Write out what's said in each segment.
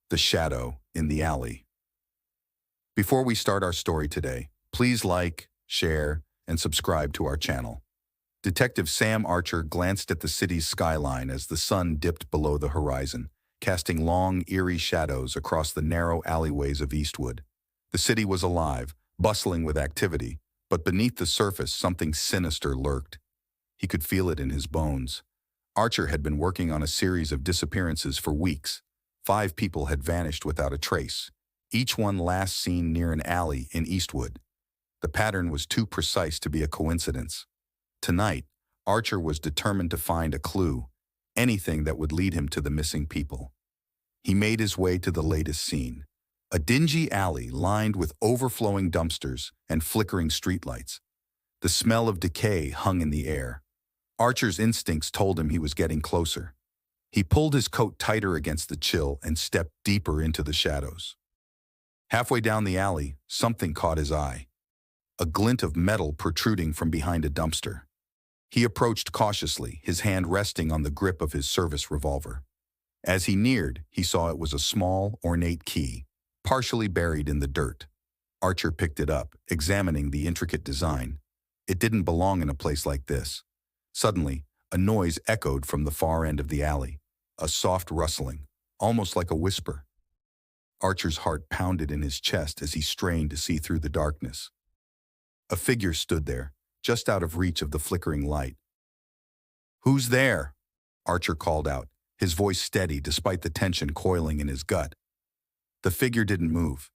The Shadow in the Alley. Before we start our story today, please like, share, and subscribe to our channel. Detective Sam Archer glanced at the city's skyline as the sun dipped below the horizon, casting long, eerie shadows across the narrow alleyways of Eastwood. The city was alive, bustling with activity, but beneath the surface something sinister lurked. He could feel it in his bones. Archer had been working on a series of disappearances for weeks. 5 people had vanished without a trace, each one last seen near an alley in Eastwood. The pattern was too precise to be a coincidence. Tonight, Archer was determined to find a clue, anything that would lead him to the missing people. He made his way to the latest scene, a dingy alley lined with overflowing dumpsters and flickering streetlights. The smell of decay hung in the air. Archer's instincts told him he was getting closer. He pulled his coat tighter against the chill and stepped deeper into the shadows. Halfway down the alley, something caught his eye. A glint of metal protruding from behind a dumpster. He approached cautiously, his hand resting on the grip of his service revolver. As he neared, he saw it was a small, ornate key, partially buried in the dirt. Archer picked it up, examining the intricate design. It didn't belong in a place like this. Suddenly, a noise echoed from the far end of the alley, a soft rustling, almost like a whisper. Archer's heart pounded in his chest as he strained to see through the darkness. A figure stood there, just out of reach of the flickering light. "Who's there?" Archer called out, his voice steady despite the tension coiling in his gut. The figure didn't move.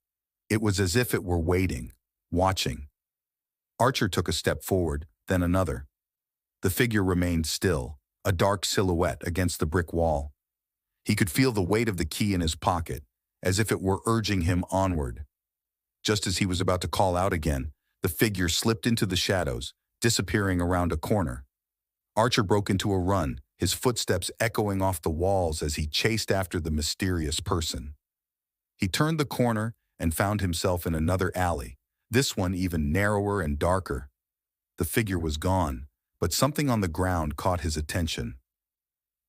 It was as if it were waiting, watching. Archer took a step forward, then another. The figure remained still, a dark silhouette against the brick wall. He could feel the weight of the key in his pocket, as if it were urging him onward. Just as he was about to call out again, the figure slipped into the shadows, disappearing around a corner. Archer broke into a run, his footsteps echoing off the walls as he chased after the mysterious person. He turned the corner and found himself in another alley, this one even narrower and darker. The figure was gone, but something on the ground caught his attention.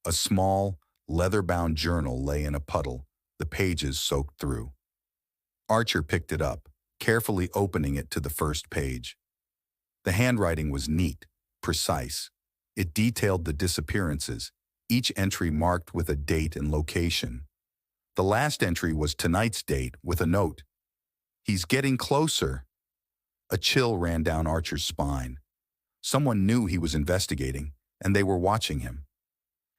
A small, leather-bound journal lay in a puddle, the pages soaked through. Archer picked it up, carefully opening it to the first page. The handwriting was neat, precise. It detailed the disappearances, each entry marked with a date and location. The last entry was tonight's date with a note. "He's getting closer." A chill ran down Archer's spine. Someone knew he was investigating, and they were watching him.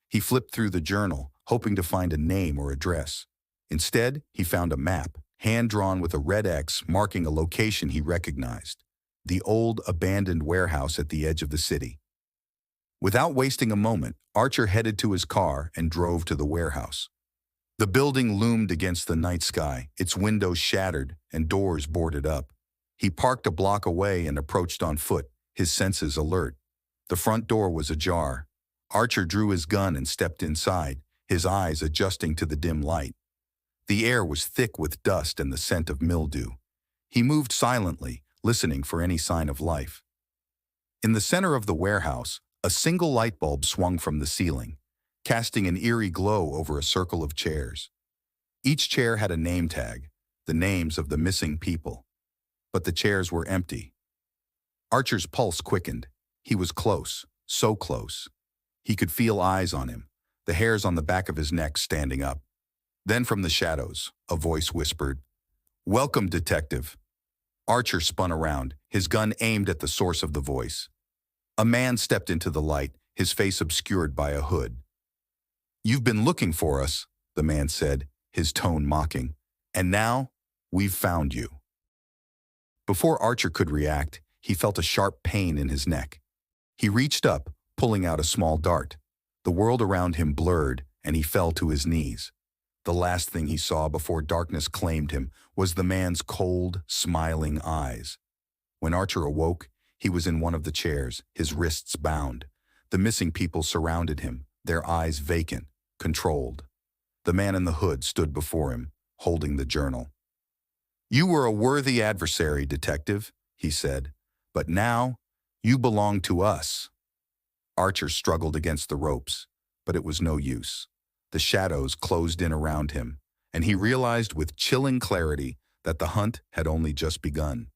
He flipped through the journal, hoping to find a name or address. Instead, he found a map, hand-drawn with a red X marking a location he recognized, the old abandoned warehouse at the edge of the city. Without wasting a moment, Archer headed to his car and drove to the warehouse. The building loomed against the night sky, its windows shattered and doors boarded up. He parked a block away and approached on foot, his senses alert. The front door was ajar. Archer drew his gun and stepped inside, his eyes adjusting to the dim light. The air was thick with dust and the scent of mildew. He moved silently, listening for any sign of life. In the center of the warehouse, a single light bulb swung from the ceiling, casting an eerie glow over a circle of chairs. Each chair had a name tag, the names of the missing people. But the chairs were empty. Archer's pulse quickened. He was close, so close. He could feel eyes on him, the hairs on the back of his neck standing up. Then from the shadows, a voice whispered, "Welcome, detective." Archer spun around, his gun aimed at the source of the voice. A man stepped into the light, his face obscured by a hood. "You've been looking for us," the man said, his tone mocking. "And now, we've found you." Before Archer could react, he felt a sharp pain in his neck. He reached up, pulling out a small dart. The world around him blurred, and he fell to his knees. The last thing he saw before darkness claimed him was the man's cold, smiling eyes. When Archer awoke, he was in one of the chairs, his wrists bound. The missing people surrounded him, their eyes vacant, controlled. The man in the hood stood before him, holding the journal. "You were a worthy adversary, detective," he said, "but now you belong to us." Archer struggled against the ropes, but it was no use. The shadows closed in around him, and he realized with chilling clarity that the hunt had only just begun.